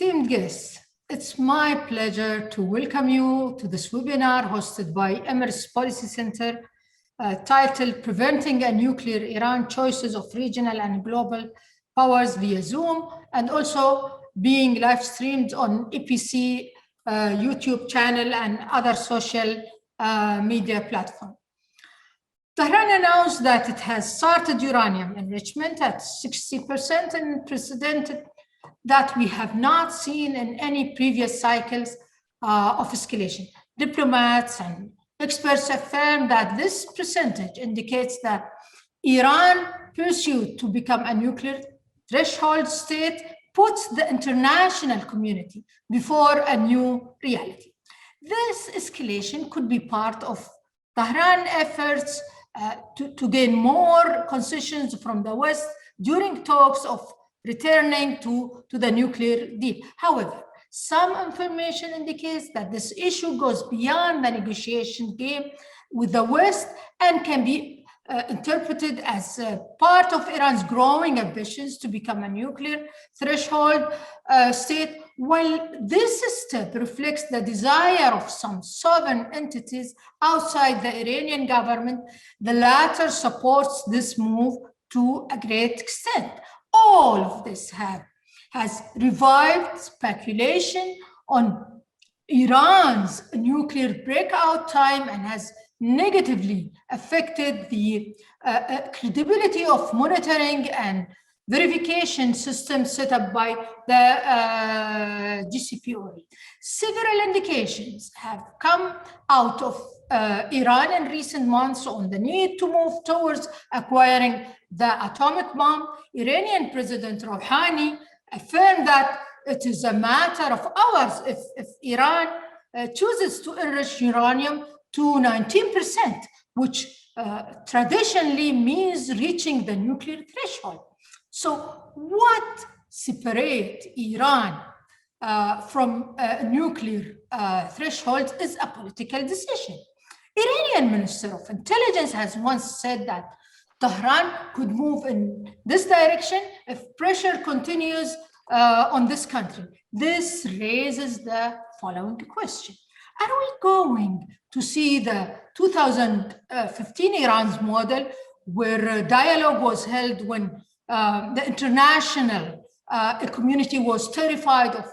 Esteemed guests, it's my pleasure to welcome you to this webinar hosted by Emirates Policy Center titled Preventing a Nuclear Iran, Choices of Regional and Global Powers via Zoom, and also being live streamed on EPC YouTube channel and other social media platforms. Tehran announced that it has started uranium enrichment at 60% and unprecedented that we have not seen in any previous cycles of escalation. Diplomats and experts affirm that this percentage indicates that Iran's pursuit to become a nuclear threshold state puts the international community before a new reality. This escalation could be part of Tehran's efforts to gain more concessions from the West during talks of returning to the nuclear deal. However, some information indicates that this issue goes beyond the negotiation game with the West and can be interpreted as part of Iran's growing ambitions to become a nuclear threshold state. While this step reflects the desire of some sovereign entities outside the Iranian government, the latter supports this move to a great extent. All of this has revived speculation on Iran's nuclear breakout time and has negatively affected the credibility of monitoring and verification systems set up by the JCPOA. Several indications have come out of Iran in recent months on the need to move towards acquiring the atomic bomb. Iranian President Rouhani affirmed that it is a matter of hours if Iran chooses to enrich uranium to 19%, which traditionally means reaching the nuclear threshold. So what separates Iran from nuclear thresholds is a political decision. Iranian Minister of Intelligence has once said that Tehran could move in this direction if pressure continues on this country. This raises the following question. Are we going to see the 2015 Iran's model where a dialogue was held when the international community was terrified of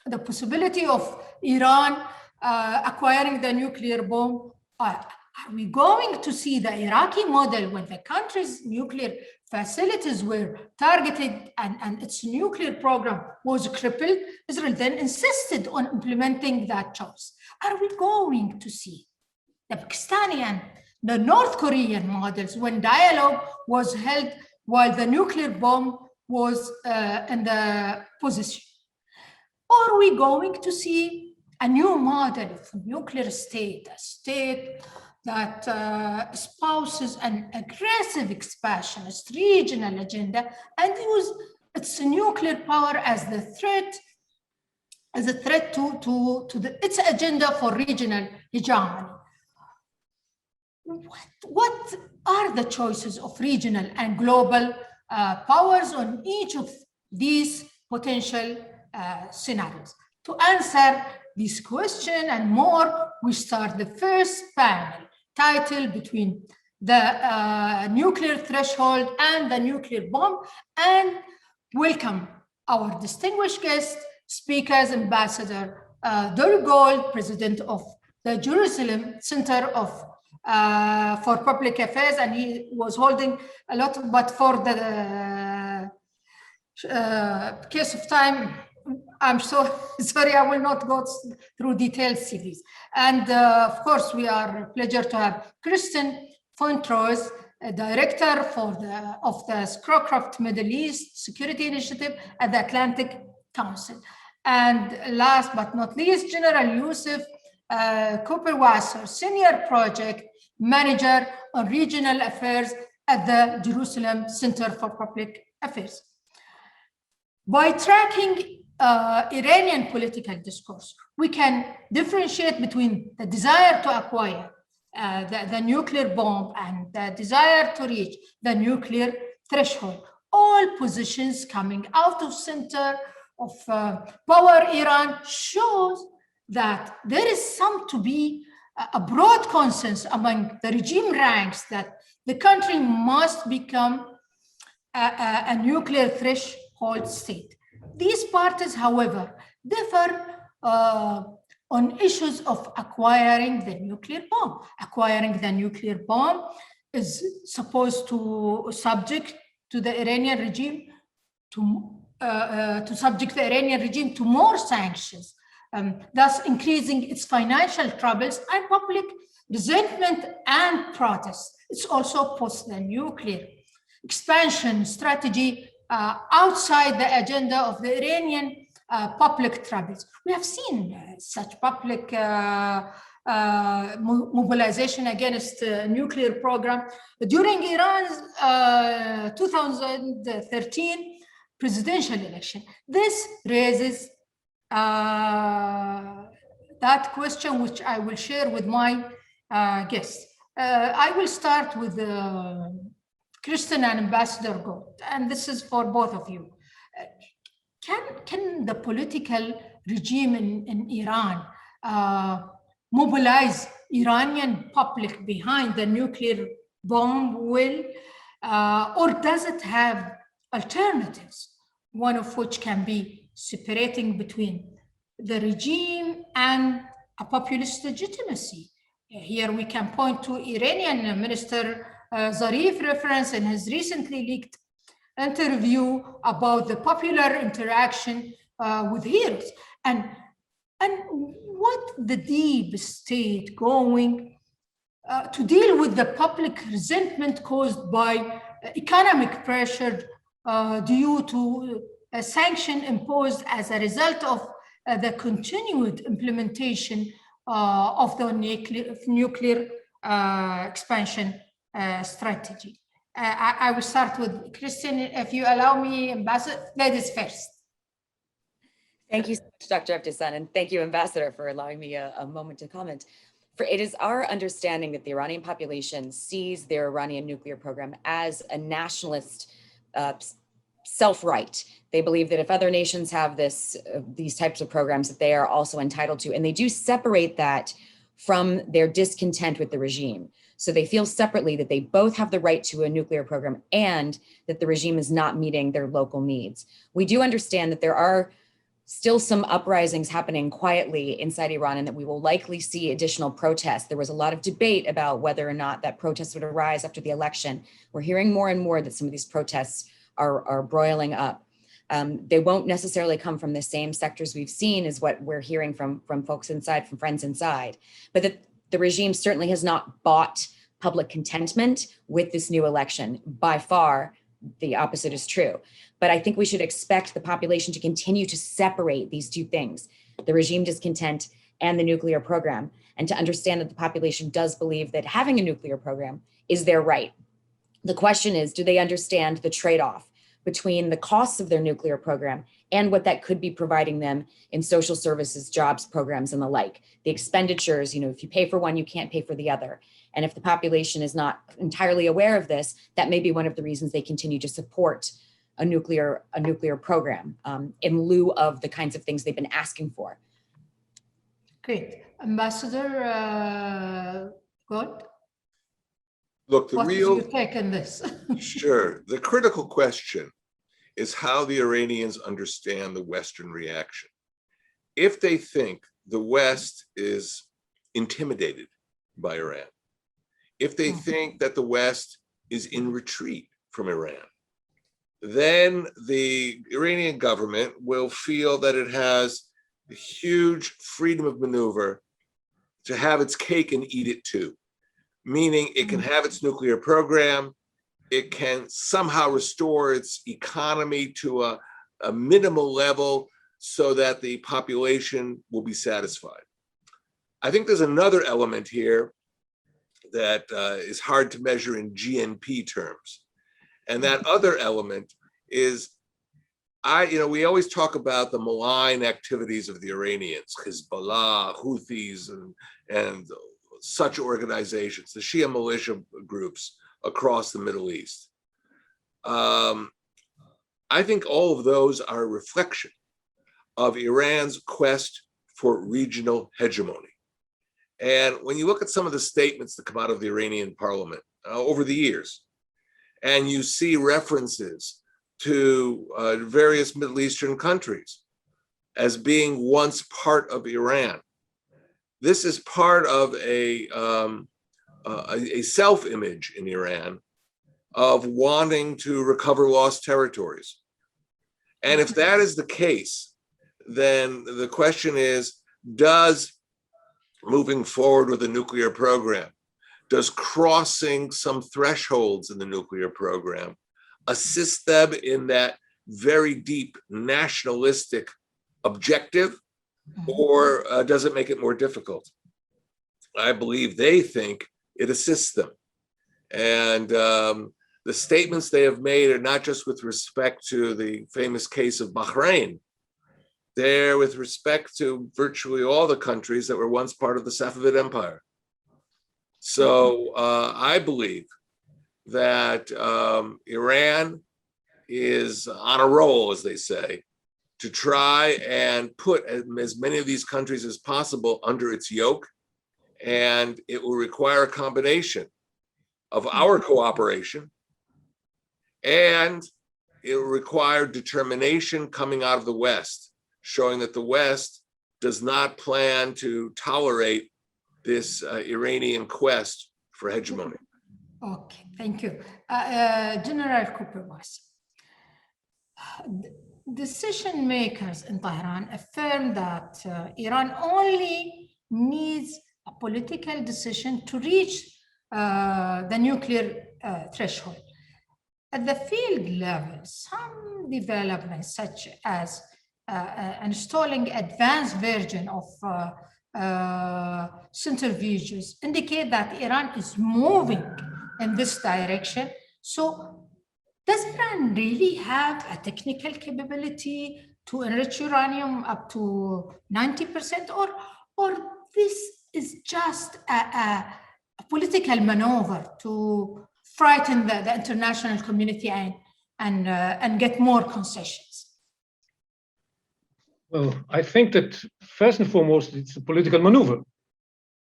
the possibility of Iran acquiring the nuclear bomb? Are we going to see the Iraqi model when the country's nuclear facilities were targeted and its nuclear program was crippled? Israel then insisted on implementing that choice. Are we going to see the Pakistani and the North Korean models when dialogue was held while the nuclear bomb was in the position? Or are we going to see a new model of nuclear state, a state that espouses an aggressive expansionist regional agenda and use its nuclear power as the threat, to its agenda for regional hegemony? What are the choices of regional and global powers on each of these potential scenarios? To answer this question and more, we start the first panel titled Between the Nuclear Threshold and the Nuclear Bomb, and welcome our distinguished guest speakers, Ambassador Dori Gold, President of the Jerusalem Center for Public Affairs, and he was holding a lot, but for the case of time, I'm so sorry, I will not go through detailed series. And of course, we are pleasure to have Kristen Fontrose, Director of the Screwcraft Middle East Security Initiative at the Atlantic Council. And last but not least, General Yusuf Cooper-Wasser, Senior Project Manager on Regional Affairs at the Jerusalem Center for Public Affairs. By tracking Iranian political discourse, we can differentiate between the desire to acquire the nuclear bomb and the desire to reach the nuclear threshold. All positions coming out of center of power Iran shows that there is some to be a broad consensus among the regime ranks that the country must become a nuclear threshold state. These parties, however, differ on issues of acquiring the nuclear bomb. Acquiring the nuclear bomb is supposed to subject to the Iranian regime to subject the Iranian regime to more sanctions, thus increasing its financial troubles and public resentment and protest. It's also post the nuclear expansion strategy outside the agenda of the Iranian public troubles. We have seen such public mobilization against nuclear program during Iran's 2013 presidential election. This raises that question, which I will share with my guests. I will start with Kristen and Ambassador Gold, and this is for both of you. Can the political regime in Iran mobilize Iranian public behind the nuclear bomb will, or does it have alternatives, one of which can be separating between the regime and a populist legitimacy? Here we can point to Iranian Minister Zarif reference in his recently leaked interview about the popular interaction with heroes, and what the deep state going to deal with the public resentment caused by economic pressure due to a sanction imposed as a result of the continued implementation of the nuclear expansion strategy. I will start with Kristen, if you allow me, Ambassador, ladies first. Thank you so much, Dr. Eftesan, and thank you, Ambassador, for allowing me a moment to comment. It is our understanding that the Iranian population sees their Iranian nuclear program as a nationalist self-right. They believe that if other nations have these types of programs, that they are also entitled to, and they do separate that from their discontent with the regime. So they feel separately that they both have the right to a nuclear program and that the regime is not meeting their local needs. We do understand that there are still some uprisings happening quietly inside Iran and that we will likely see additional protests. There was a lot of debate about whether or not that protests would arise after the election. We're hearing more and more that some of these protests are broiling up. They won't necessarily come from the same sectors we've seen as what we're hearing from folks inside, from friends inside, but that the regime certainly has not bought public contentment with this new election. By far, the opposite is true. But I think we should expect the population to continue to separate these two things, the regime discontent and the nuclear program, and to understand that the population does believe that having a nuclear program is their right. The question is, do they understand the trade-off between the costs of their nuclear program and what that could be providing them in social services, jobs, programs, and the like? The expenditures, if you pay for one, you can't pay for the other. And if the population is not entirely aware of this, that may be one of the reasons they continue to support a nuclear program in lieu of the kinds of things they've been asking for. Great. Ambassador Good? Look, What's your take on this? Sure. The critical question is how the Iranians understand the Western reaction. If they think the West is intimidated by Iran, if they think that the West is in retreat from Iran, then the Iranian government will feel that it has a huge freedom of maneuver to have its cake and eat it too. Meaning it can have its nuclear program, it can somehow restore its economy to a minimal level so that the population will be satisfied. I think there's another element here that is hard to measure in GNP terms. And that other element is, we always talk about the malign activities of the Iranians, Hezbollah, Houthis, and such organizations, the Shia militia groups across the Middle East. I think all of those are a reflection of Iran's quest for regional hegemony. And when you look at some of the statements that come out of the Iranian parliament over the years, and you see references to various Middle Eastern countries as being once part of Iran, this is part of a self-image in Iran of wanting to recover lost territories. And if that is the case, then the question is, does moving forward with a nuclear program, does crossing some thresholds in the nuclear program assist them in that very deep nationalistic objective, or does it make it more difficult? I believe they think it assists them. And the statements they have made are not just with respect to the famous case of Bahrain, they're with respect to virtually all the countries that were once part of the Safavid Empire. So I believe that Iran is on a roll, as they say, to try and put as many of these countries as possible under its yoke. And it will require a combination of our cooperation, and it will require determination coming out of the West, showing that the West does not plan to tolerate this Iranian quest for hegemony. Okay, thank you. General Cooper, decision makers in Tehran affirm that Iran only needs a political decision to reach the nuclear threshold. At the field level, some developments such as installing advanced version of centrifuges indicate that Iran is moving in this direction. So does Iran really have a technical capability to enrich uranium up to 90%, or this is just a political maneuver to frighten the international community and get more concessions? Well, I think that first and foremost, it's a political maneuver,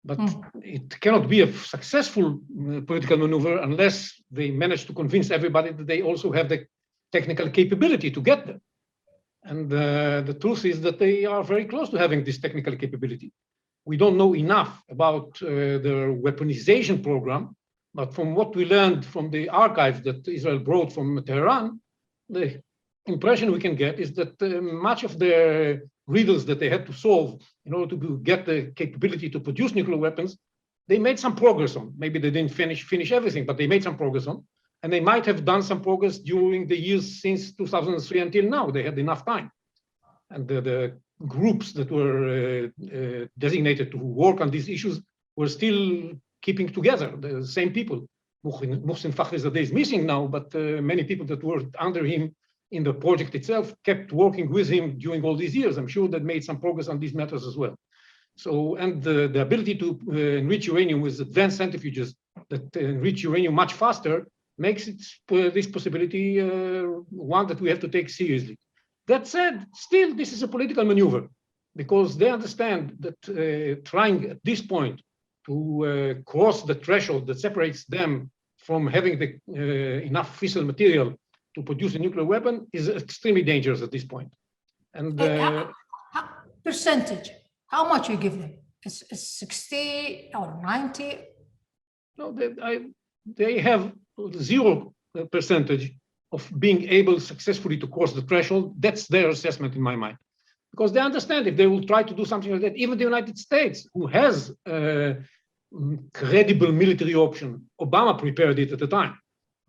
but it cannot be a successful political maneuver unless they manage to convince everybody that they also have the technical capability to get there. And the truth is that they are very close to having this technical capability. We don't know enough about their weaponization program, but from what we learned from the archives that Israel brought from Tehran, the impression we can get is that much of the riddles that they had to solve in order to get the capability to produce nuclear weapons, they made some progress on. Maybe they didn't finish everything, but they made some progress on. And they might have done some progress during the years since 2003 until now. They had enough time. And the groups that were designated to work on these issues were still keeping together, the same people. Mohsen Fakhrizadeh is missing now, but many people that worked under him in the project itself kept working with him during all these years. I'm sure that made some progress on these matters as well. So, and the ability to enrich uranium with advanced centrifuges that enrich uranium much faster makes it, this possibility one that we have to take seriously. That said, still, this is a political maneuver because they understand that trying at this point to cross the threshold that separates them from having the enough fissile material to produce a nuclear weapon is extremely dangerous at this point. And percentage, how much you give them? Is 60 or 90? No, they have 0% of being able successfully to cross the threshold. That's their assessment in my mind. Because they understand if they will try to do something like that, even the United States, who has a credible military option, Obama prepared it at the time,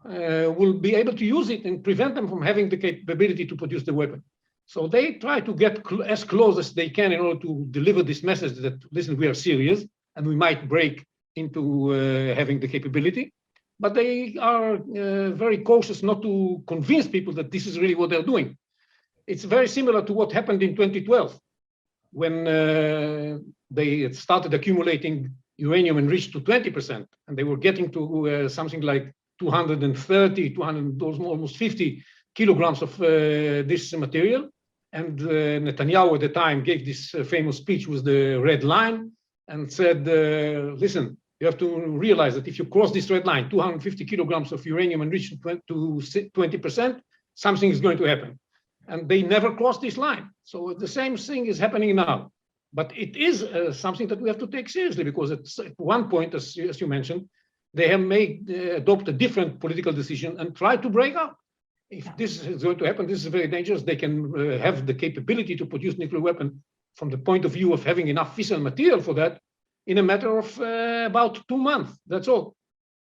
will be able to use it and prevent them from having the capability to produce the weapon. So they try to get as close as they can in order to deliver this message that, listen, we are serious and we might break into having the capability. But they are very cautious not to convince people that this is really what they're doing. It's very similar to what happened in 2012 when they started accumulating uranium enriched to 20%, and they were getting to something like 230, almost 50 kilograms of this material. And Netanyahu at the time gave this famous speech with the red line and said, listen, you have to realize that if you cross this red line, 250 kilograms of uranium enriched to 20%, something is going to happen. And they never crossed this line. So the same thing is happening now. But it is something that we have to take seriously, because at one point, as you mentioned, they have adopt a different political decision and try to break up. If this is going to happen, this is very dangerous. They can have the capability to produce nuclear weapon from the point of view of having enough fissile material for that in a matter of about 2 months. That's all,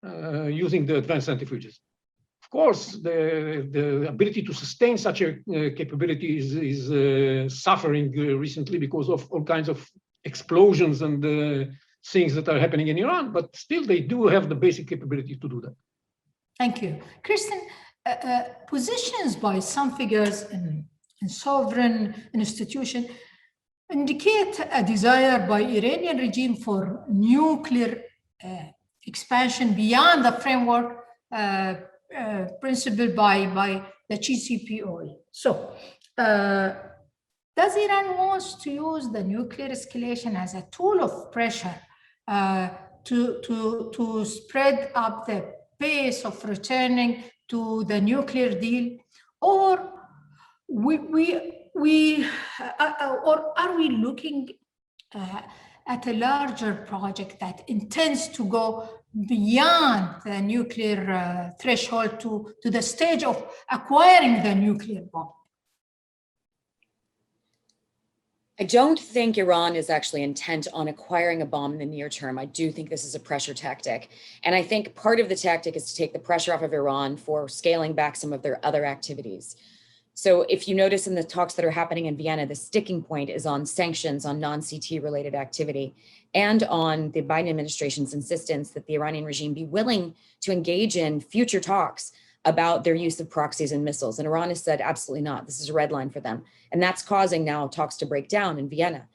using the advanced centrifuges. Of course, the ability to sustain such a capability is suffering recently because of all kinds of explosions and things that are happening in Iran, but still they do have the basic capability to do that. Thank you. Kristen, positions by some figures in sovereign institutions indicate a desire by Iranian regime for nuclear expansion beyond the framework principle by the GCPOA. So, does Iran want to use the nuclear escalation as a tool of pressure to spread up the pace of returning to the nuclear deal, or are we looking at a larger project that intends to go beyond the nuclear threshold to the stage of acquiring the nuclear bomb? I don't think Iran is actually intent on acquiring a bomb in the near term. I do think this is a pressure tactic. And I think part of the tactic is to take the pressure off of Iran for scaling back some of their other activities. So if you notice in the talks that are happening in Vienna, the sticking point is on sanctions on non-CT related activity and on the Biden administration's insistence that the Iranian regime be willing to engage in future talks about their use of proxies and missiles. And Iran has said, absolutely not. This is a red line for them. And that's causing now talks to break down in Vienna.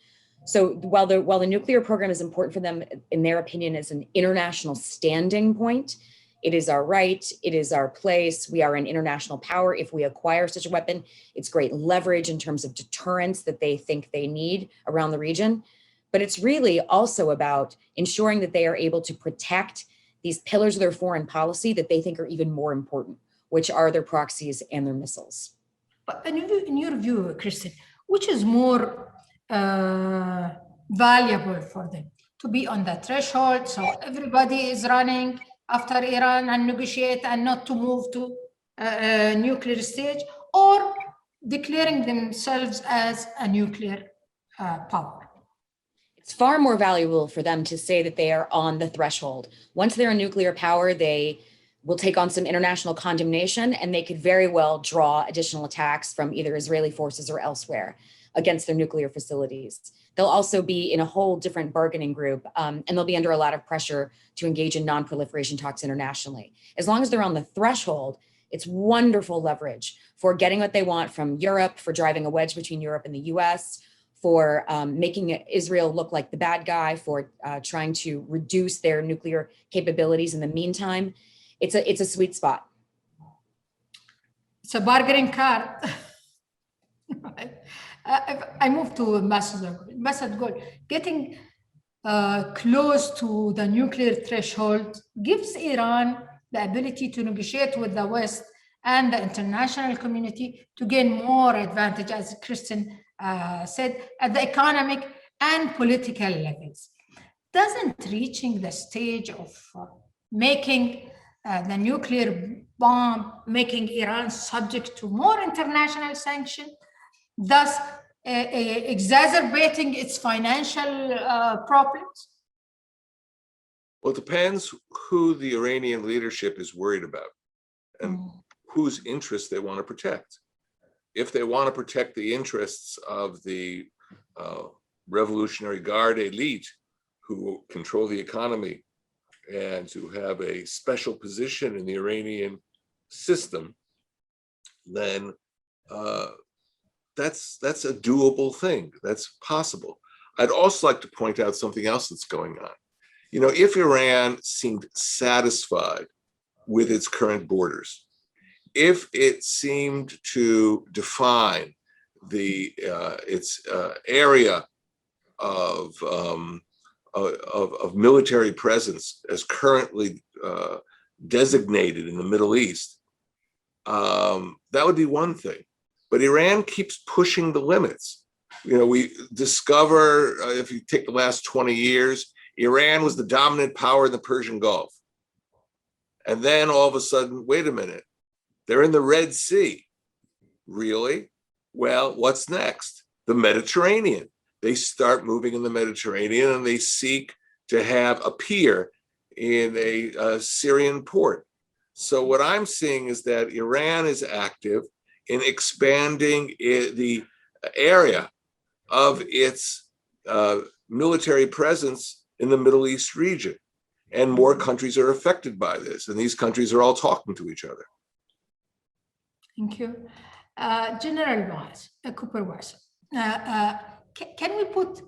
So while the nuclear program is important for them, in their opinion, as an international standing point, it is our right, it is our place. We are an international power. If we acquire such a weapon, it's great leverage in terms of deterrence that they think they need around the region. But it's really also about ensuring that they are able to protect these pillars of their foreign policy that they think are even more important, which are their proxies and their missiles. But in your view, Kristen, which is more valuable for them? To be on the threshold, so everybody is running after Iran and negotiate and not to move to a nuclear stage, or declaring themselves as a nuclear power? It's far more valuable for them to say that they are on the threshold. Once they're a nuclear power, they will take on some international condemnation, and they could very well draw additional attacks from either Israeli forces or elsewhere against their nuclear facilities. They'll also be in a whole different bargaining group, and they'll be under a lot of pressure to engage in non-proliferation talks internationally. As long as they're on the threshold, it's wonderful leverage for getting what they want from Europe, for driving a wedge between Europe and the US, for making Israel look like the bad guy, for trying to reduce their nuclear capabilities in the meantime. It's a sweet spot. It's a bargaining card. I move to Ambassador Gold. Getting close to the nuclear threshold gives Iran the ability to negotiate with the West and the international community to gain more advantage, as Kristen said, at the economic and political levels. Doesn't reaching the stage of making the nuclear bomb, making Iran subject to more international sanctions, thus exacerbating its financial problems? Well, it depends who the Iranian leadership is worried about and whose interests they want to protect. If they want to protect the interests of the Revolutionary Guard elite who control the economy and who have a special position in the Iranian system, then that's a doable thing. That's possible. I'd also like to point out something else that's going on. You know, if Iran seemed satisfied with its current borders, if it seemed to define its area of military presence as currently designated in the Middle East, that would be one thing. But Iran keeps pushing the limits. You know, we discover, if you take the last 20 years, Iran was the dominant power in the Persian Gulf. And then all of a sudden, wait a minute, they're in the Red Sea. Really? Well, what's next? The Mediterranean. They start moving in the Mediterranean and they seek to have a pier in a Syrian port. So what I'm seeing is that Iran is active in expanding the area of its military presence in the Middle East region. And more countries are affected by this. And these countries are all talking to each other. Thank you. General Cooper Weiss, can we put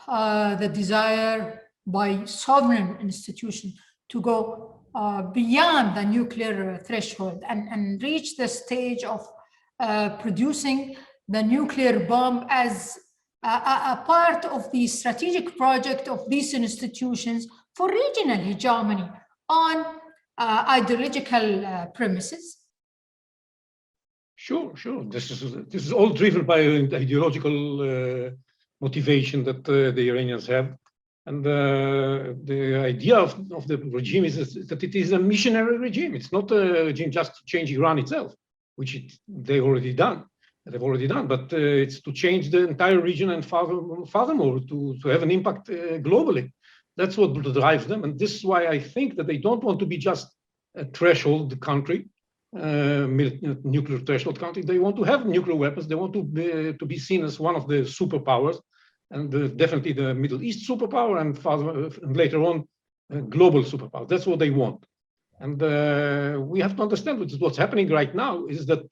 the desire by sovereign institutions to go beyond the nuclear threshold and reach the stage of producing the nuclear bomb as a part of the strategic project of these institutions for regional hegemony on ideological premises? Sure. This is all driven by an ideological motivation that the Iranians have. And the idea of the regime is that it is a missionary regime. It's not a regime just to change Iran itself, which they've already done. But it's to change the entire region and furthermore to have an impact globally. That's what drives them. And this is why I think that they don't want to be just a threshold country, nuclear threshold country. They want to have nuclear weapons. They want to be seen as one of the superpowers, and definitely the Middle East superpower, and later on global superpower. That's what they want. And we have to understand what's happening right now is that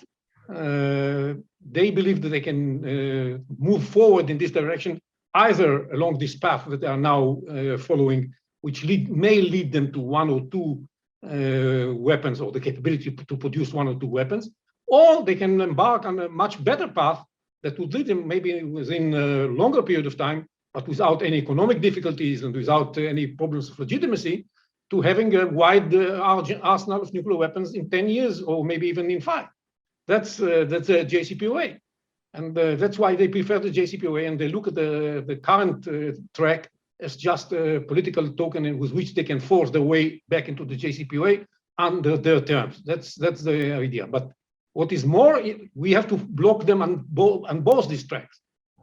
they believe that they can move forward in this direction, either along this path that they are now following, which may lead them to one or two weapons, or the capability to produce one or two weapons, or they can embark on a much better path that would lead them maybe within a longer period of time, but without any economic difficulties and without any problems of legitimacy, to having a wide arsenal of nuclear weapons in 10 years, or maybe even in 5. That's a JCPOA. And that's why they prefer the JCPOA, and they look at the current track as just a political token with which they can force their way back into the JCPOA under their terms. That's the idea. But what is more, we have to block them on both these tracks.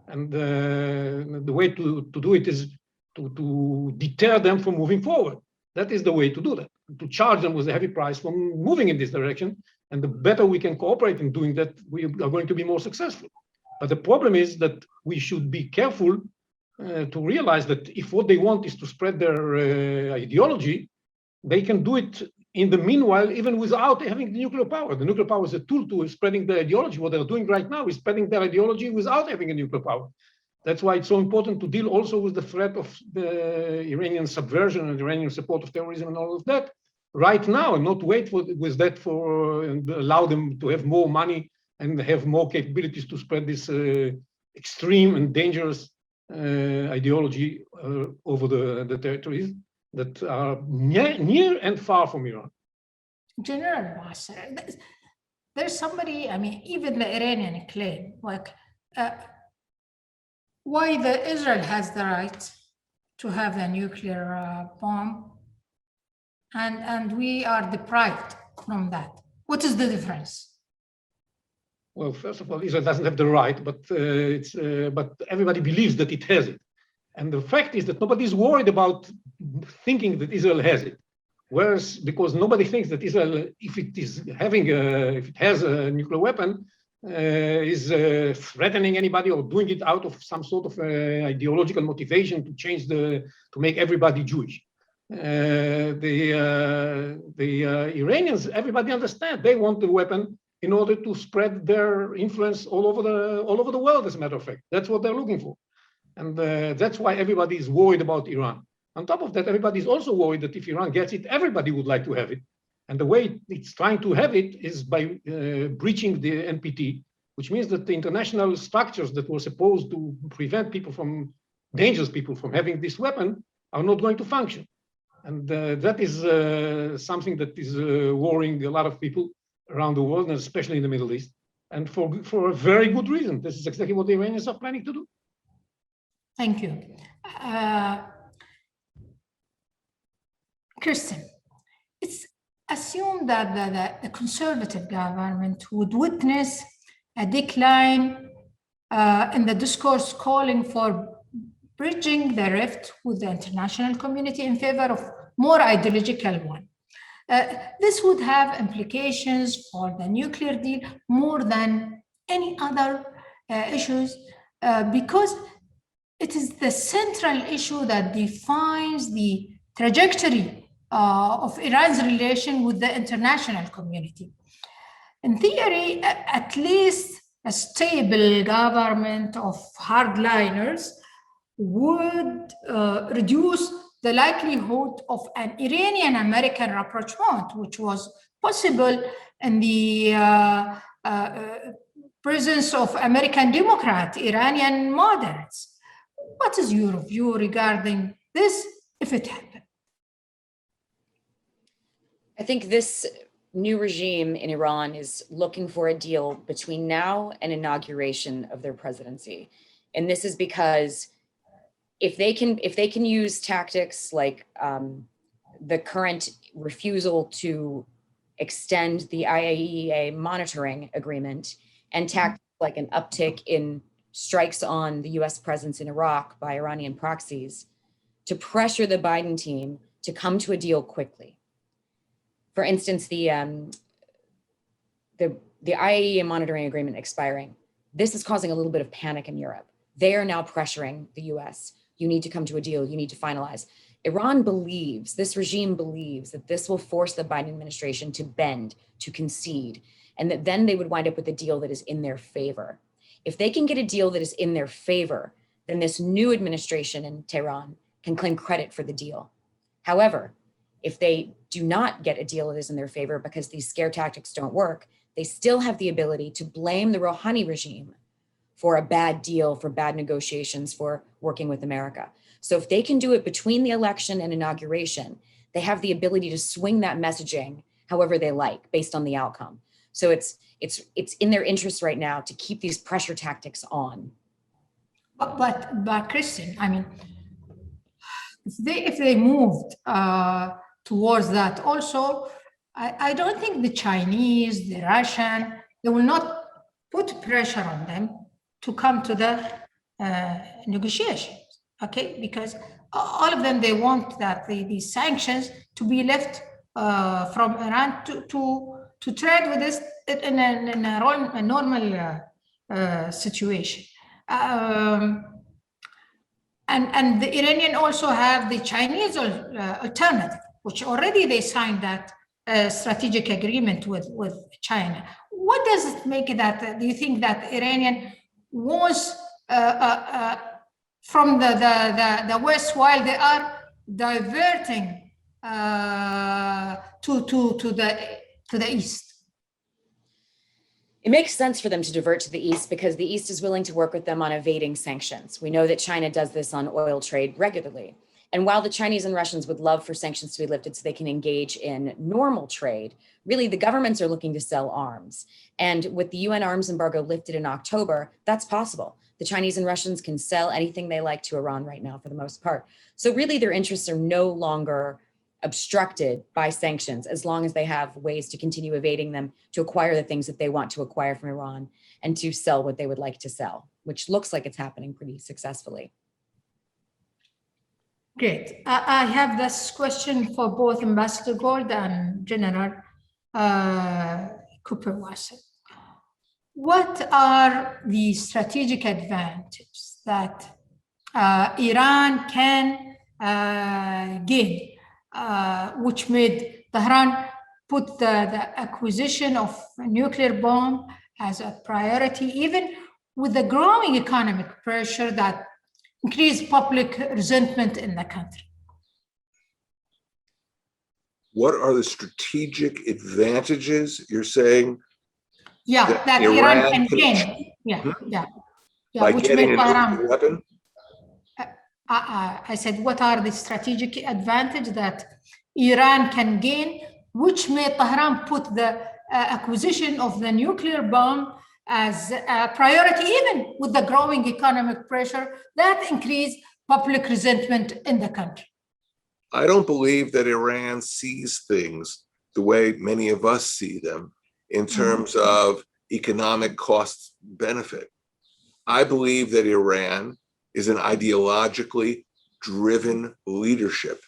And the way to do it is to deter them from moving forward. That is the way to do that, to charge them with a heavy price for moving in this direction. And the better we can cooperate in doing that, we are going to be more successful. But the problem is that we should be careful to realize that if what they want is to spread their ideology, they can do it in the meanwhile, even without having the nuclear power. The nuclear power is a tool to spreading the ideology. What they're doing right now is spreading their ideology without having a nuclear power. That's why it's so important to deal also with the threat of the Iranian subversion and Iranian support of terrorism and all of that right now, and not wait with that and allow them to have more money and have more capabilities to spread this extreme and dangerous ideology over the territories that are near and far from Iran. General Nasser, there's somebody, I mean, even the Iranian claim, like, why Israel has the right to have a nuclear bomb, and we are deprived from that. What is the difference? Well, first of all, Israel doesn't have the right, but but everybody believes that it has it. And the fact is that nobody is worried about thinking that Israel has it. Whereas, because nobody thinks that Israel, if it has a nuclear weapon, is threatening anybody or doing it out of some sort of ideological motivation to make everybody Jewish. The Iranians, everybody understands, they want the weapon in order to spread their influence all over the world, as a matter of fact. That's what they're looking for. And that's why everybody is worried about Iran. On top of that, everybody is also worried that if Iran gets it, everybody would like to have it. And the way it's trying to have it is by breaching the NPT which means that the international structures that were supposed to prevent dangerous people from having this weapon are not going to function. And that is something that is worrying a lot of people around the world, and especially in the Middle East, and for a very good reason. This is exactly what the Iranians are planning to do. Thank you. Kirsten, it's assumed that the conservative government would witness a decline in the discourse calling for bridging the rift with the international community in favor of more ideological one. This would have implications for the nuclear deal more than any other issues because it is the central issue that defines the trajectory of Iran's relation with the international community. In theory, at least a stable government of hardliners would reduce the likelihood of an Iranian-American rapprochement, which was possible in the presence of American Democrat, Iranian moderates. What is your view regarding this, if it happened? I think this new regime in Iran is looking for a deal between now and inauguration of their presidency. And this is because if they can use tactics like the current refusal to extend the IAEA monitoring agreement and tactics like an uptick in strikes on the US presence in Iraq by Iranian proxies to pressure the Biden team to come to a deal quickly. For instance, the IAEA monitoring agreement expiring, this is causing a little bit of panic in Europe. They are now pressuring the US. You need to come to a deal. You need to finalize. Iran believes, this regime believes that this will force the Biden administration to bend, to concede, and that then they would wind up with a deal that is in their favor. If they can get a deal that is in their favor, then this new administration in Tehran can claim credit for the deal. However, if they do not get a deal that is in their favor because these scare tactics don't work, they still have the ability to blame the Rouhani regime for a bad deal, for bad negotiations, for working with America. So if they can do it between the election and inauguration, they have the ability to swing that messaging however they like based on the outcome. So it's in their interest right now to keep these pressure tactics on. But Christian, I mean, if they moved towards that also, I don't think the Chinese, the Russian, they will not put pressure on them to come to the negotiations, okay? Because all of them, they want that the sanctions to be left from Iran to trade with this in a normal situation. And the Iranian also have the Chinese alternative, which already they signed that strategic agreement with China. What does it make that? Do you think that Iranian was from the West while they are diverting to the East? It makes sense for them to divert to the East because the East is willing to work with them on evading sanctions. We know that China does this on oil trade regularly. And while the Chinese and Russians would love for sanctions to be lifted so they can engage in normal trade, really the governments are looking to sell arms. And with the UN arms embargo lifted in October, that's possible. The Chinese and Russians can sell anything they like to Iran right now for the most part. So really their interests are no longer obstructed by sanctions as long as they have ways to continue evading them, to acquire the things that they want to acquire from Iran and to sell what they would like to sell, which looks like it's happening pretty successfully. Great. I have this question for both Ambassador Gold and General Cooper-Wasson. What are the strategic advantages that Iran can gain, which made Tehran put the acquisition of a nuclear bomb as a priority, even with the growing economic pressure that increased public resentment in the country? What are the strategic advantages you're saying Yeah, that Iran can gain. Yeah, Hmm? yeah. Yeah, By which getting made a Tehran. nuclear weapon? I said, what are the strategic advantage that Iran can gain, which made Tehran put the acquisition of the nuclear bomb as a priority, even with the growing economic pressure that increased public resentment in the country? I don't believe that Iran sees things the way many of us see them in terms of economic cost benefit. I believe that Iran is an ideologically driven leadership,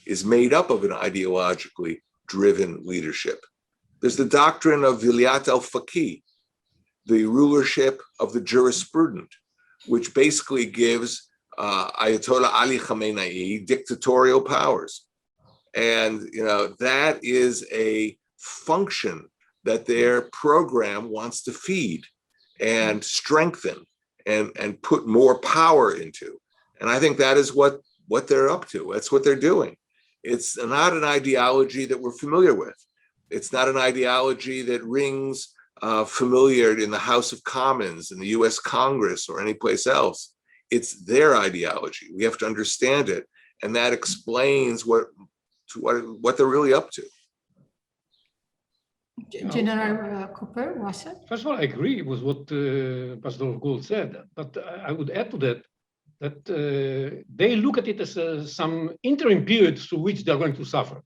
is made up of an ideologically driven leadership. There's the doctrine of Vilayat al-Faqih, the rulership of the jurisprudent, which basically gives Ayatollah Ali Khamenei dictatorial powers. And that is a function that their program wants to feed and strengthen and put more power into. And I think that is what they're up to. That's what they're doing. It's not an ideology that we're familiar with. It's not an ideology that rings familiar in the House of Commons, in the US Congress, or any place else. It's their ideology. We have to understand it. And that explains what they're really up to. General Cooper, Wasser? First of all, I agree with what Pastor Gould said, but I would add to that they look at it as some interim period through which they're going to suffer.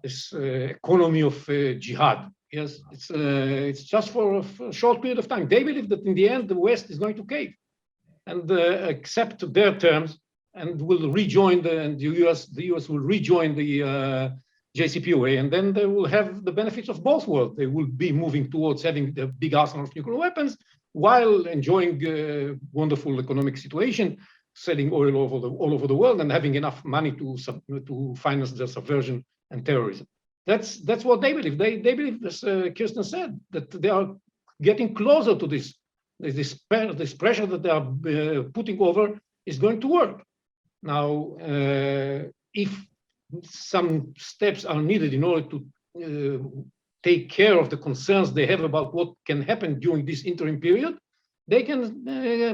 This economy of jihad. Yes, it's just for a short period of time. They believe that in the end, the West is going to cave and accept their terms and will rejoin the US will rejoin the JCPOA, and then they will have the benefits of both worlds. They will be moving towards having the big arsenal of nuclear weapons while enjoying a wonderful economic situation, selling oil all over the world and having enough money to finance their subversion and terrorism. That's what they believe. They believe, as Kirsten said, that they are getting closer to this pressure that they are putting over is going to work. Now, if some steps are needed in order to take care of the concerns they have about what can happen during this interim period, they can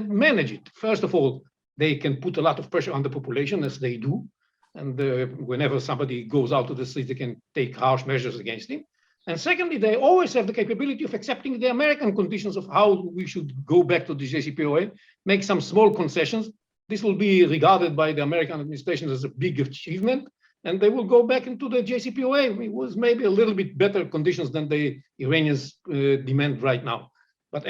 manage it. First of all, they can put a lot of pressure on the population, as they do. And whenever somebody goes out to the street, they can take harsh measures against him. And secondly, they always have the capability of accepting the American conditions of how we should go back to the JCPOA, make some small concessions. This will be regarded by the American administration as a big achievement, and they will go back into the JCPOA with maybe a little bit better conditions than the Iranians demand right now. But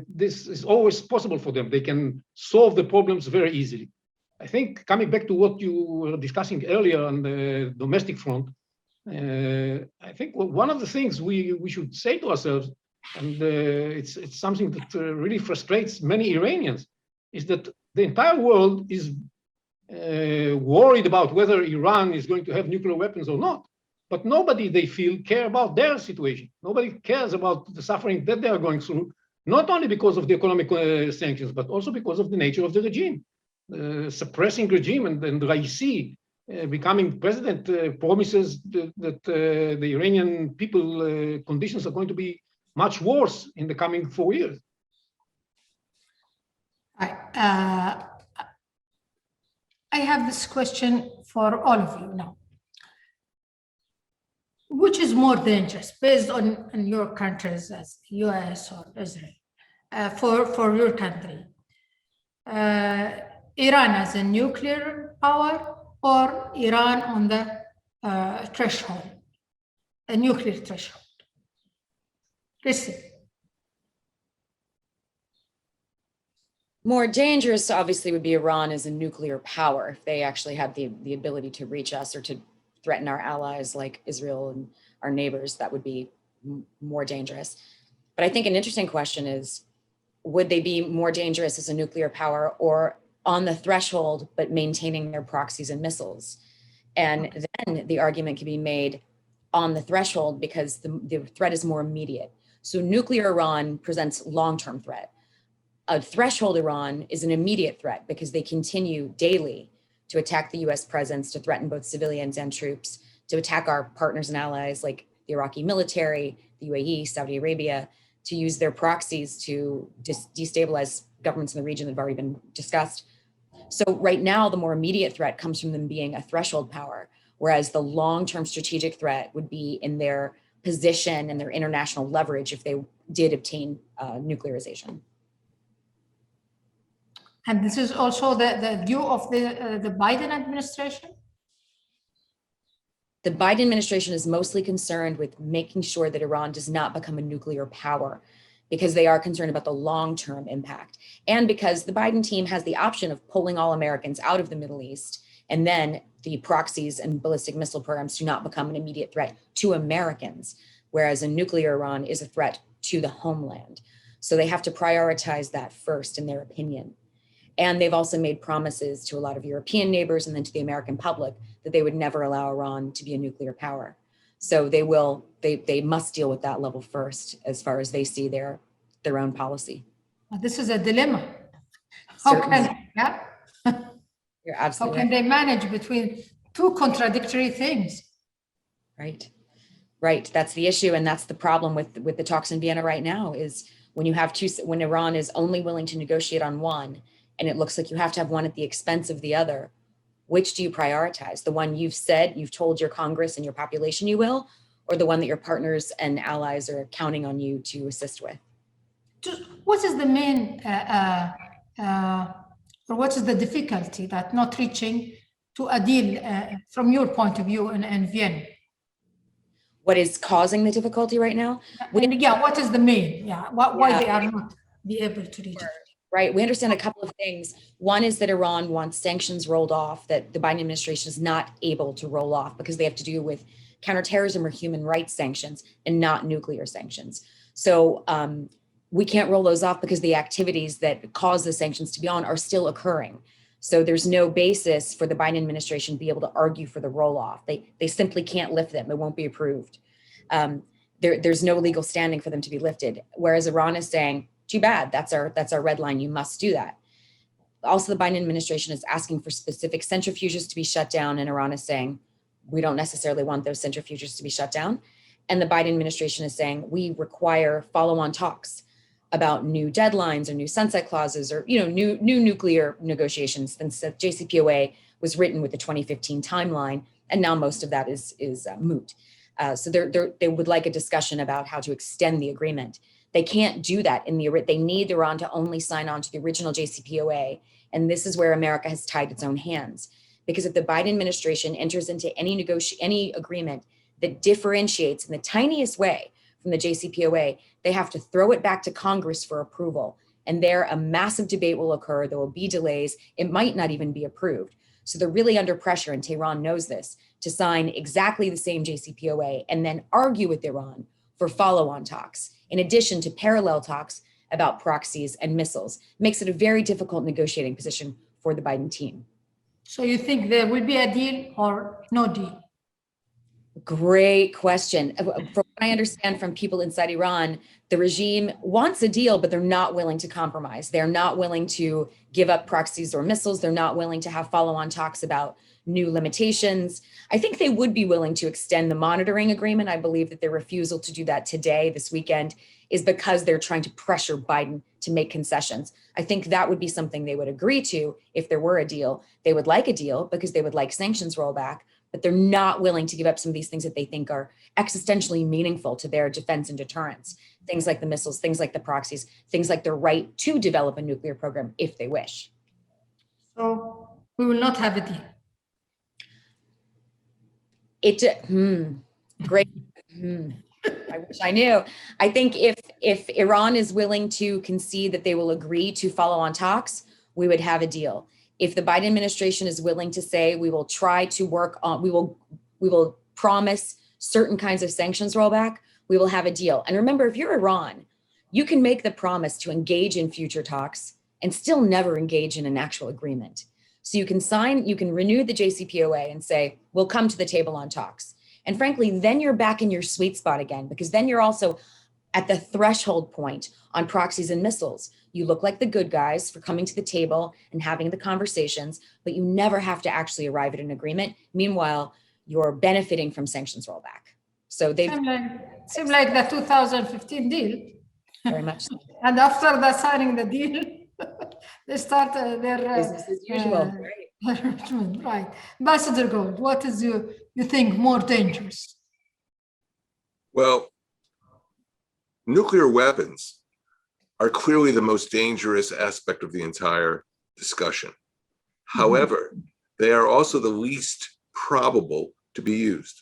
this is always possible for them. They can solve the problems very easily. I think coming back to what you were discussing earlier on the domestic front, I think one of the things we should say to ourselves, and it's something that really frustrates many Iranians, is that the entire world is worried about whether Iran is going to have nuclear weapons or not. But nobody, they feel, care about their situation. Nobody cares about the suffering that they are going through, not only because of the economic sanctions, but also because of the nature of the regime. Suppressing regime and Raisi becoming president promises that the Iranian people conditions are going to be much worse in the coming 4 years. I have this question for all of you now. Which is more dangerous, based on your countries as US or Israel, for your country? Iran as a nuclear power, or Iran on the threshold, a nuclear threshold? Listen. More dangerous, obviously, would be Iran as a nuclear power if they actually had the ability to reach us or to threaten our allies like Israel and our neighbors. That would be more dangerous. But I think an interesting question is, would they be more dangerous as a nuclear power or on the threshold, but maintaining their proxies and missiles? And then the argument can be made on the threshold because the threat is more immediate. So nuclear Iran presents long-term threat. A threshold Iran is an immediate threat because they continue daily to attack the US presence, to threaten both civilians and troops, to attack our partners and allies like the Iraqi military, the UAE, Saudi Arabia. to use their proxies to destabilize governments in the region that have already been discussed. So right now, the more immediate threat comes from them being a threshold power, whereas the long-term strategic threat would be in their position and their international leverage if they did obtain nuclearization. And this is also the view of the Biden administration? The Biden administration is mostly concerned with making sure that Iran does not become a nuclear power, because they are concerned about the long-term impact. And because the Biden team has the option of pulling all Americans out of the Middle East, and then the proxies and ballistic missile programs do not become an immediate threat to Americans, whereas a nuclear Iran is a threat to the homeland. So they have to prioritize that first, in their opinion. And they've also made promises to a lot of European neighbors and then to the American public that they would never allow Iran to be a nuclear power. So they must deal with that level first, as far as they see their own policy. This is a dilemma. How can You're absolutely how can they manage between two contradictory things? Right. Right. That's the issue. And that's the problem with the talks in Vienna right now, is when you have when Iran is only willing to negotiate on one, and it looks like you have to have one at the expense of the other, which do you prioritize? The one you've told your Congress and your population you will, or the one that your partners and allies are counting on you to assist with? What is the main, or what is the difficulty that not reaching to a deal from your point of view in Vienna? What is causing the difficulty right now? What is the main? Why they are not be able to reach it? Right. We understand a couple of things. One is that Iran wants sanctions rolled off that the Biden administration is not able to roll off because they have to do with counterterrorism or human rights sanctions and not nuclear sanctions. So we can't roll those off because the activities that cause the sanctions to be on are still occurring. So there's no basis for the Biden administration to be able to argue for the roll off. They simply can't lift them. It won't be approved. There's no legal standing for them to be lifted. Whereas Iran is saying, too bad, that's our red line, you must do that. Also, the Biden administration is asking for specific centrifuges to be shut down, and Iran is saying, we don't necessarily want those centrifuges to be shut down. And the Biden administration is saying, we require follow-on talks about new deadlines or new sunset clauses or new nuclear negotiations, since the JCPOA was written with the 2015 timeline, and now most of that is moot. So they would like a discussion about how to extend the agreement. They can't do that they need Iran to only sign on to the original JCPOA. And this is where America has tied its own hands. Because if the Biden administration enters into any agreement that differentiates in the tiniest way from the JCPOA, they have to throw it back to Congress for approval. And there a massive debate will occur. There will be delays. It might not even be approved. So they're really under pressure, and Tehran knows this, to sign exactly the same JCPOA and then argue with Iran for follow-on talks, in addition to parallel talks about proxies and missiles. Makes it a very difficult negotiating position for the Biden team. So you think there will be a deal or no deal? Great question. From what I understand from people inside Iran, the regime wants a deal, but they're not willing to compromise. They're not willing to give up proxies or missiles. They're not willing to have follow-on talks about new limitations. I think they would be willing to extend the monitoring agreement. I believe that their refusal to do that today, this weekend, is because they're trying to pressure Biden to make concessions. I think that would be something they would agree to if there were a deal. They would like a deal because they would like sanctions rollback, but they're not willing to give up some of these things that they think are existentially meaningful to their defense and deterrence. Things like the missiles, things like the proxies, things like the right to develop a nuclear program if they wish. So we will not have a deal. Great. I wish I knew. I think if Iran is willing to concede that they will agree to follow on talks, we would have a deal. If the Biden administration is willing to say we will try to work on, we will promise certain kinds of sanctions rollback, we will have a deal. And remember, if you're Iran, you can make the promise to engage in future talks and still never engage in an actual agreement. So you can renew the JCPOA and say, we'll come to the table on talks. And frankly, then you're back in your sweet spot again, because then you're also at the threshold point on proxies and missiles. You look like the good guys for coming to the table and having the conversations, but you never have to actually arrive at an agreement. Meanwhile, you're benefiting from sanctions rollback. So they seem like the 2015 deal. Very much so. And after the signing the deal, they start their Business as usual, right? right. Ambassador Gold, what is you think more dangerous? Well, nuclear weapons are clearly the most dangerous aspect of the entire discussion. However, they are also the least probable to be used.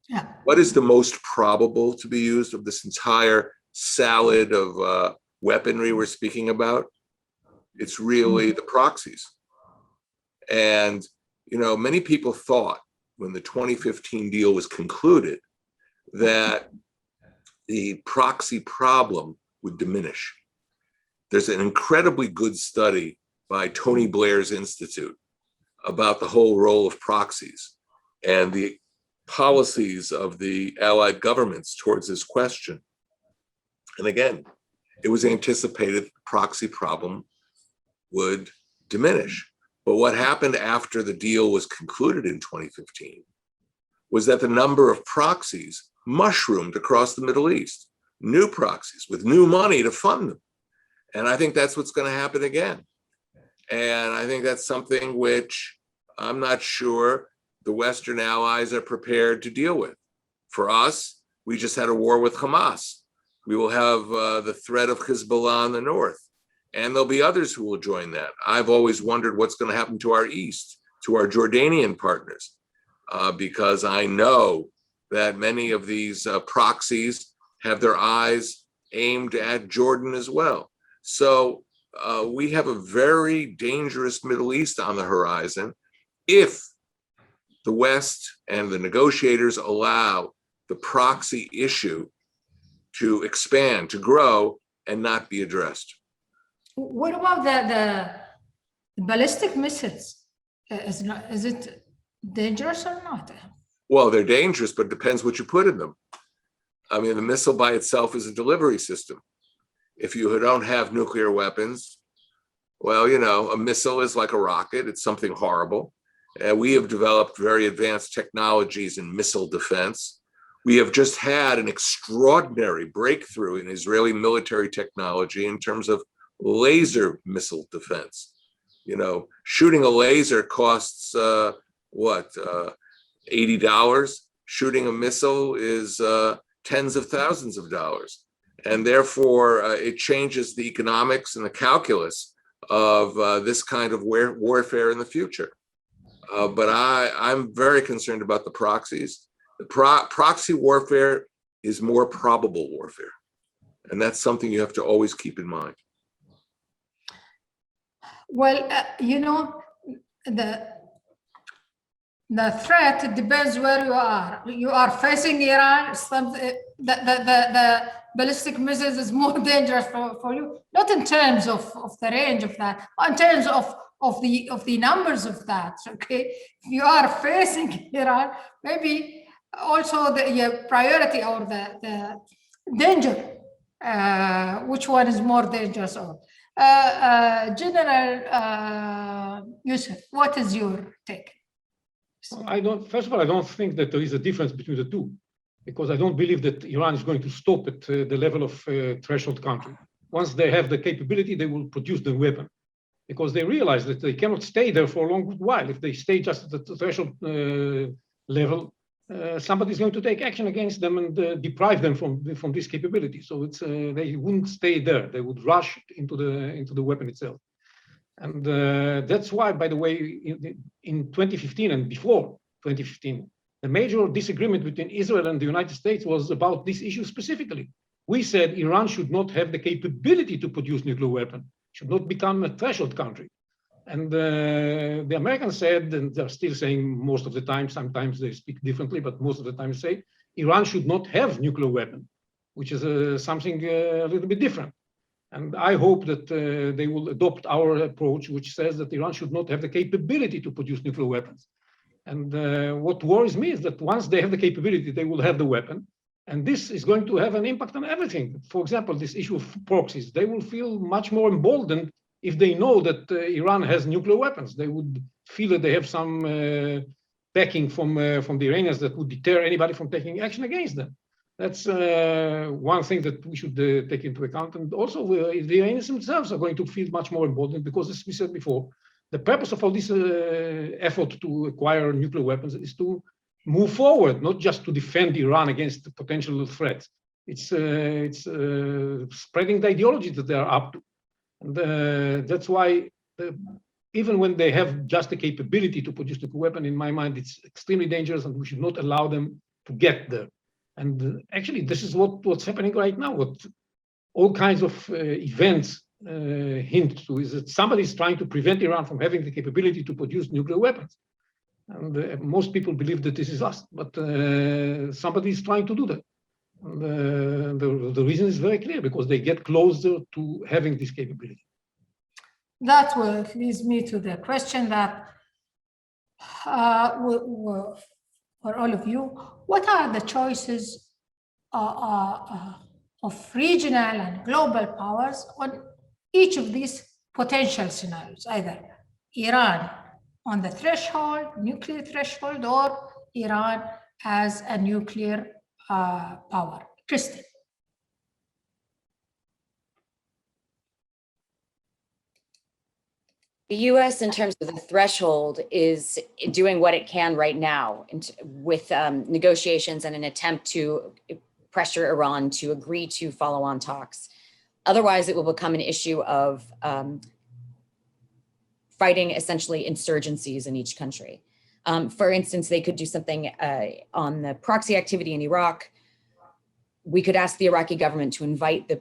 Yeah. What is the most probable to be used of this entire salad of weaponry we're speaking about? It's really the proxies. And, you know, many people thought when the 2015 deal was concluded that the proxy problem would diminish. There's an incredibly good study by Tony Blair's Institute about the whole role of proxies and the policies of the Allied governments towards this question. And again, it was anticipated the proxy problem would diminish. But what happened after the deal was concluded in 2015 was that the number of proxies mushroomed across the Middle East, new proxies with new money to fund them. And I think that's what's going to happen again. And I think that's something which I'm not sure the Western allies are prepared to deal with. For us, we just had a war with Hamas. We will have the threat of Hezbollah in the north. And there'll be others who will join that. I've always wondered what's going to happen to our east, to our Jordanian partners, because I know that many of these proxies have their eyes aimed at Jordan as well. So we have a very dangerous Middle East on the horizon if the West and the negotiators allow the proxy issue to expand, to grow, and not be addressed. What about the ballistic missiles? Is it dangerous or not? Well, they're dangerous, but it depends what you put in them. I mean, the missile by itself is a delivery system. If you don't have nuclear weapons, well, you know, a missile is like a rocket. It's something horrible. And we have developed very advanced technologies in missile defense. We have just had an extraordinary breakthrough in Israeli military technology in terms of laser missile defense. You know, shooting a laser costs $80. Shooting a missile is tens of thousands of dollars. And therefore, it changes the economics and the calculus of this kind of warfare in the future. But I'm very concerned about the proxies. The proxy warfare is more probable warfare. And that's something you have to always keep in mind. Well, you know, the threat depends where you are. You are facing Iran. The ballistic missiles is more dangerous for you, not in terms of the range of that, but in terms of the numbers of that. Okay, if you are facing Iran, maybe also the priority or the danger. Which one is more dangerous? Or General Youssef, what is your take? First of all, I don't think that there is a difference between the two, because I don't believe that Iran is going to stop at the level of threshold country. Once they have the capability, they will produce the weapon, because they realize that they cannot stay there for a long while. If they stay just at the threshold level, somebody is going to take action against them and deprive them from this capability. So it's they wouldn't stay there. They would rush into the weapon itself. And that's why, by the way, in 2015 and before 2015, the major disagreement between Israel and the United States was about this issue specifically. We said Iran should not have the capability to produce nuclear weapon, should not become a threshold country. And the Americans said, and they're still saying most of the time, sometimes they speak differently, but most of the time say, Iran should not have nuclear weapon, which is something a little bit different. And I hope that they will adopt our approach, which says that Iran should not have the capability to produce nuclear weapons. And what worries me is that once they have the capability, they will have the weapon. And this is going to have an impact on everything. For example, this issue of proxies, they will feel much more emboldened if they know that Iran has nuclear weapons. They would feel that they have some backing from the Iranians that would deter anybody from taking action against them. That's one thing that we should take into account. And also, the Iranians themselves are going to feel much more emboldened because, as we said before, the purpose of all this effort to acquire nuclear weapons is to move forward, not just to defend Iran against the potential threats. It's spreading the ideology that they are up to. And that's why even when they have just the capability to produce nuclear weapon, in my mind, it's extremely dangerous and we should not allow them to get there. And actually, this is what's happening right now. What all kinds of events hint to is that somebody is trying to prevent Iran from having the capability to produce nuclear weapons. And most people believe that this is us, but somebody is trying to do that. And the reason is very clear, because they get closer to having this capability. That leads me to the question that for all of you, what are the choices of regional and global powers on each of these potential scenarios, either Iran on the threshold, nuclear threshold, or Iran as a nuclear power? Kristen. The US, in terms of the threshold, is doing what it can right now with negotiations and an attempt to pressure Iran to agree to follow-on talks. Otherwise, it will become an issue of fighting essentially insurgencies in each country. For instance, they could do something on the proxy activity in Iraq. We could ask the Iraqi government to invite the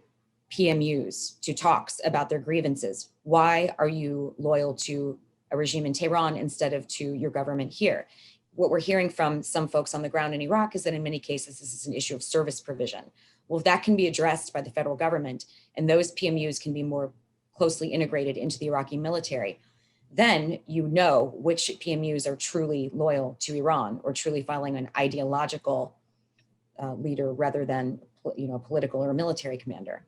PMUs to talks about their grievances. Why are you loyal to a regime in Tehran instead of to your government here? What we're hearing from some folks on the ground in Iraq is that in many cases, this is an issue of service provision. Well, if that can be addressed by the federal government and those PMUs can be more closely integrated into the Iraqi military, then you know which PMUs are truly loyal to Iran or truly following an ideological leader rather than political or military commander.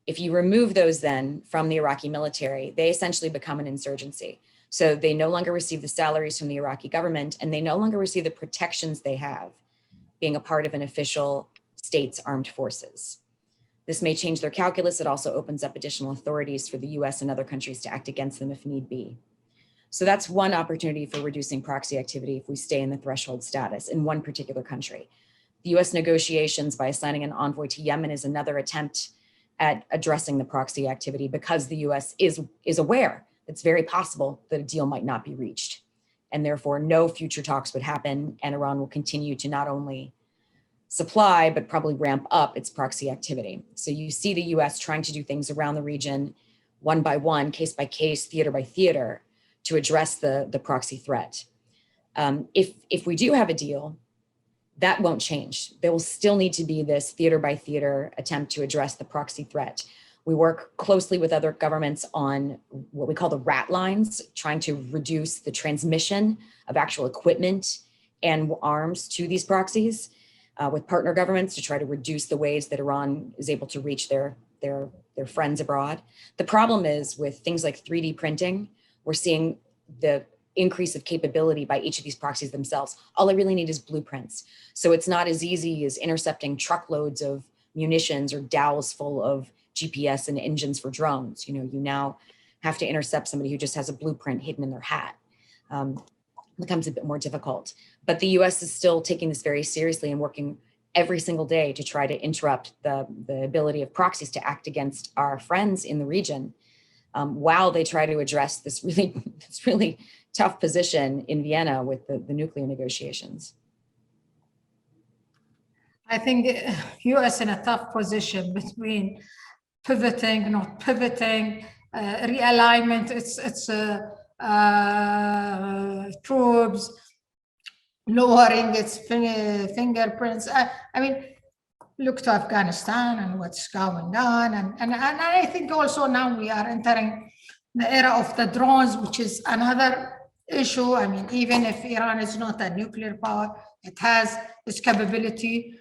If you remove those then from the Iraqi military, they essentially become an insurgency. So they no longer receive the salaries from the Iraqi government, and they no longer receive the protections they have being a part of an official state's armed forces. This may change their calculus. It also opens up additional authorities for the US and other countries to act against them if need be. So that's one opportunity for reducing proxy activity if we stay in the threshold status in one particular country. The US negotiations by assigning an envoy to Yemen is another attempt at addressing the proxy activity, because the US is aware it's very possible that a deal might not be reached, and therefore no future talks would happen, and Iran will continue to not only supply, but probably ramp up its proxy activity. So you see the US trying to do things around the region, one by one, case by case, theater by theater, to address the proxy threat. If we do have a deal, that won't change. There will still need to be this theater by theater attempt to address the proxy threat. We work closely with other governments on what we call the rat lines, trying to reduce the transmission of actual equipment and arms to these proxies, with partner governments to try to reduce the ways that Iran is able to reach their friends abroad. The problem is with things like 3D printing, we're seeing the increase of capability by each of these proxies themselves. All I really need is blueprints. So it's not as easy as intercepting truckloads of munitions or dowels full of GPS and engines for drones. You now have to intercept somebody who just has a blueprint hidden in their hat. Becomes a bit more difficult. But the US is still taking this very seriously and working every single day to try to interrupt the ability of proxies to act against our friends in the region, while they try to address this really tough position in Vienna with the nuclear negotiations. I think the US in a tough position between pivoting, not pivoting, realignment, its troops, lowering its fingerprints. I mean, look to Afghanistan and what's going on. And I think also now we are entering the era of the drones, which is another issue. I mean, even if Iran is not a nuclear power, it has this capability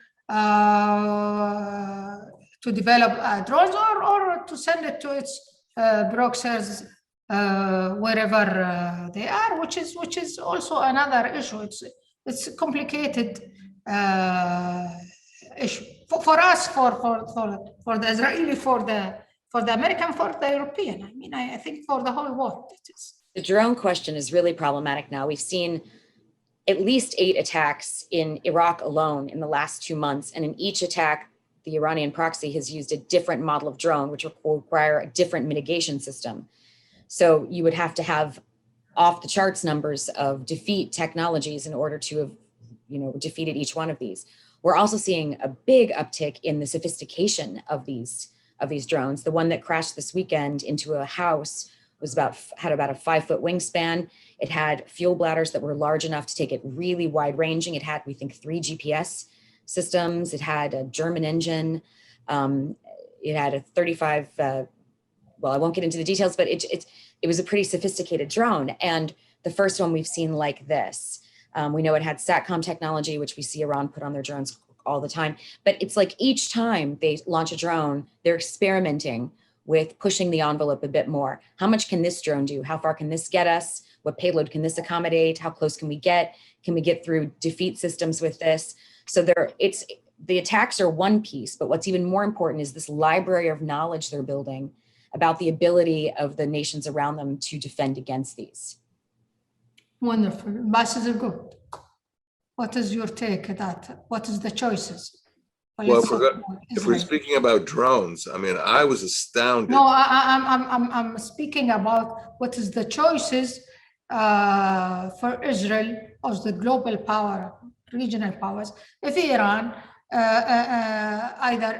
to develop drones or to send it to its proxies wherever they are, which is also another issue. It's a complicated issue for us, for the Israeli, for the American, for the European. I mean, I think for the whole world. It is. The drone question is really problematic now. We've seen at least 8 attacks in Iraq alone in the last 2 months. And in each attack, the Iranian proxy has used a different model of drone, which will require a different mitigation system. So you would have to have off the charts numbers of defeat technologies in order to have, defeated each one of these. We're also seeing a big uptick in the sophistication of these drones. The one that crashed this weekend into a house had about a 5-foot wingspan. It had fuel bladders that were large enough to take it really wide ranging. It had, we think, 3 GPS systems. It had a German engine. It had a 35, well, I won't get into the details, but it was a pretty sophisticated drone. And the first one we've seen like this. We know it had SATCOM technology, which we see Iran put on their drones all the time. But it's like each time they launch a drone, they're experimenting with pushing the envelope a bit more. How much can this drone do? How far can this get us? What payload can this accommodate? How close can we get? Can we get through defeat systems with this? So the attacks are one piece, but what's even more important is this library of knowledge they're building about the ability of the nations around them to defend against these. Wonderful. Ambassador Good, what is your take on that? What is the choices? Well, if we're speaking about drones, I mean, I was astounded. No, I'm speaking about what is the choices for Israel as the global power, regional powers, if Iran either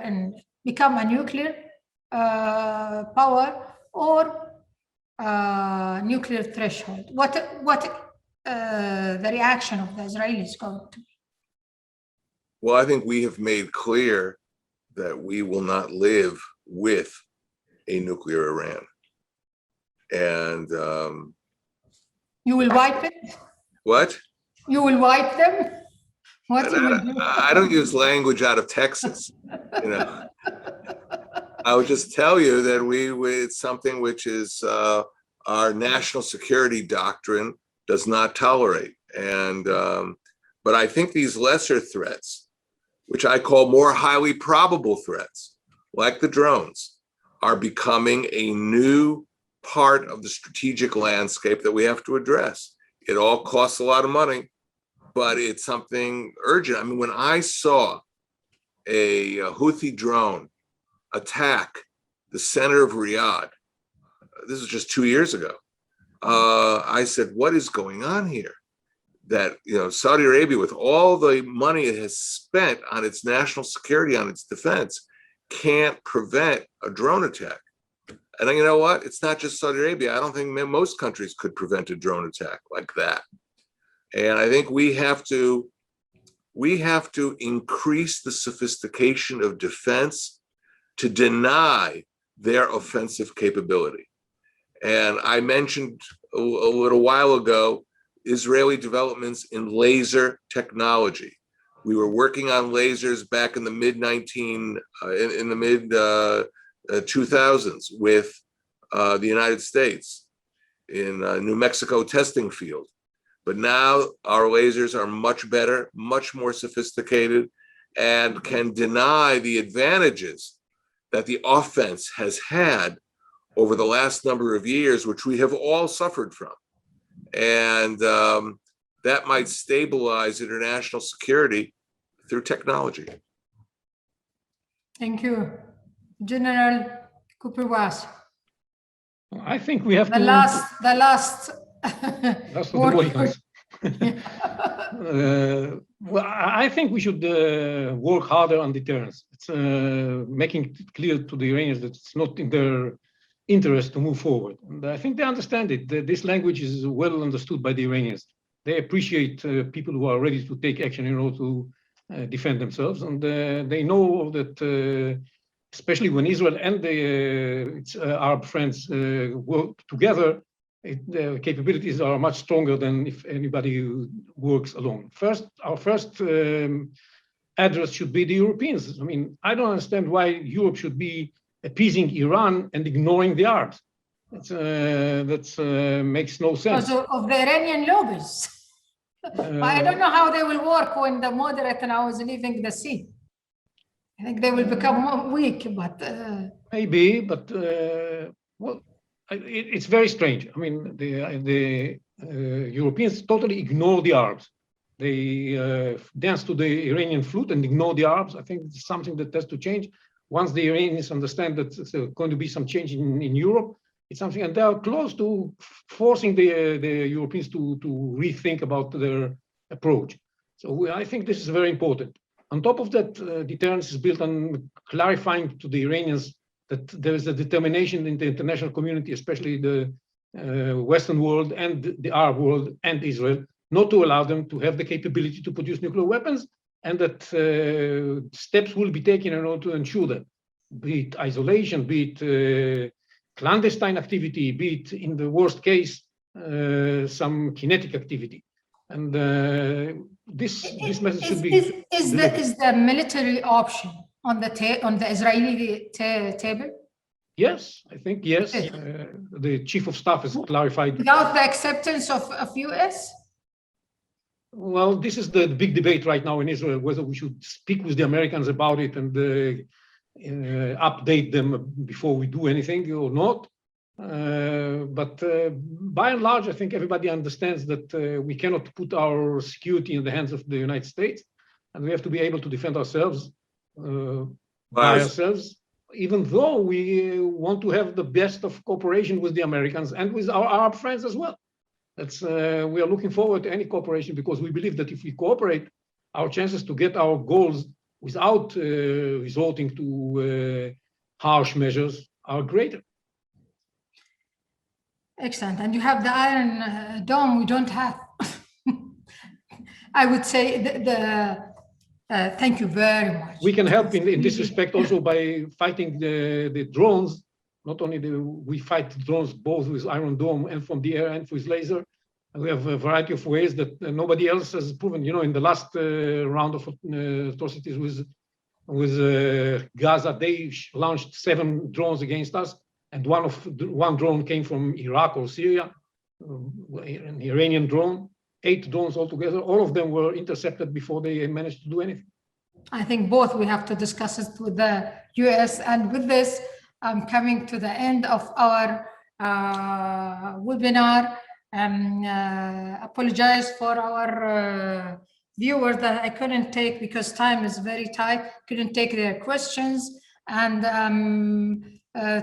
become a nuclear power or nuclear threshold. What the reaction of the Israelis going to be? Well, I think we have made clear that we will not live with a nuclear Iran. And you will wipe it? What? You will wipe them? What you will do? I don't use language out of Texas. I would just tell you that it's something which is our national security doctrine does not tolerate. And but I think these lesser threats, which I call more highly probable threats, like the drones, are becoming a new part of the strategic landscape that we have to address. It all costs a lot of money, but it's something urgent. I mean, when I saw a Houthi drone attack the center of Riyadh, this was just 2 years ago, I said, what is going on here? That Saudi Arabia, with all the money it has spent on its national security, on its defense, can't prevent a drone attack. And you know what? It's not just Saudi Arabia. I don't think most countries could prevent a drone attack like that. And I think we have to increase the sophistication of defense to deny their offensive capability. And I mentioned a little while ago Israeli developments in laser technology. We were working on lasers back in the mid 2000s with the United States in New Mexico testing field. But now our lasers are much better, much more sophisticated, and can deny the advantages that the offense has had over the last number of years, which we have all suffered from. And that might stabilize international security through technology. Thank you. General Cooper-Was. I think we have the last That's not the way. Well, I think we should work harder on deterrence. It's making it clear to the Iranians that it's not in their interest to move forward. And I think they understand it. This language is well understood by the Iranians. They appreciate people who are ready to take action in order to defend themselves. And they know that, especially when Israel and its Arab friends work together, the capabilities are much stronger than if anybody works alone. Our first address should be the Europeans. I mean, I don't understand why Europe should be appeasing Iran and ignoring the Arabs. That makes no sense. Because of the Iranian lobbies. I don't know how they will work when the moderate now is leaving the seat. I think they will become more weak, but maybe, but well, it's very strange. I mean, the Europeans totally ignore the Arabs. They dance to the Iranian flute and ignore the Arabs. I think it's something that has to change. Once the Iranians understand that there's going to be some change in Europe, it's something, and they are close to forcing the Europeans to rethink about their approach. So I think this is very important. On top of that, deterrence is built on clarifying to the Iranians that there is a determination in the international community, especially the Western world and the Arab world and Israel, not to allow them to have the capability to produce nuclear weapons, and that steps will be taken in order to ensure that, be it isolation, be it clandestine activity, be it, in the worst case, some kinetic activity. And this message should be is the military option on the Israeli table? Yes, I think yes. The chief of staff has clarified. Without the acceptance of US? Well, this is the big debate right now in Israel, whether we should speak with the Americans about it and update them before we do anything or not. But by and large, I think everybody understands that we cannot put our security in the hands of the United States, and we have to be able to defend ourselves by ourselves, even though we want to have the best of cooperation with the Americans and with our Arab friends as well. That's we are looking forward to any cooperation, because we believe that if we cooperate, our chances to get our goals without resorting to harsh measures are greater. Excellent. And you have the Iron Dome we don't have. I would say thank you very much. We can help in this respect also by fighting the drones. Not only we fight drones both with Iron Dome and from the air and with laser. And we have a variety of ways that nobody else has proven. You know, in the last round of atrocities with Gaza, they launched 7 drones against us, and one drone came from Iraq or Syria, an Iranian drone. 8 drones altogether. All of them were intercepted before they managed to do anything. I think both we have to discuss it with the US. And with this, I'm coming to the end of our webinar. Apologize for our viewers that I couldn't take, because time is very tight, couldn't take their questions, and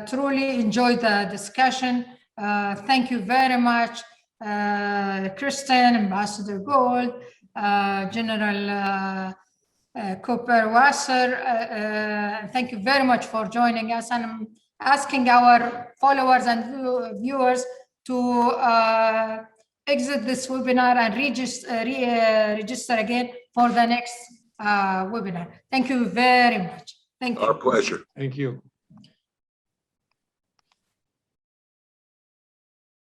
truly enjoyed the discussion. Thank you very much. Kristen, Ambassador Gold, General Cooper Wasser, thank you very much for joining us. And I'm asking our followers and viewers to exit this webinar and register again for the next webinar. Thank you very much. Thank you. Our pleasure. Thank you.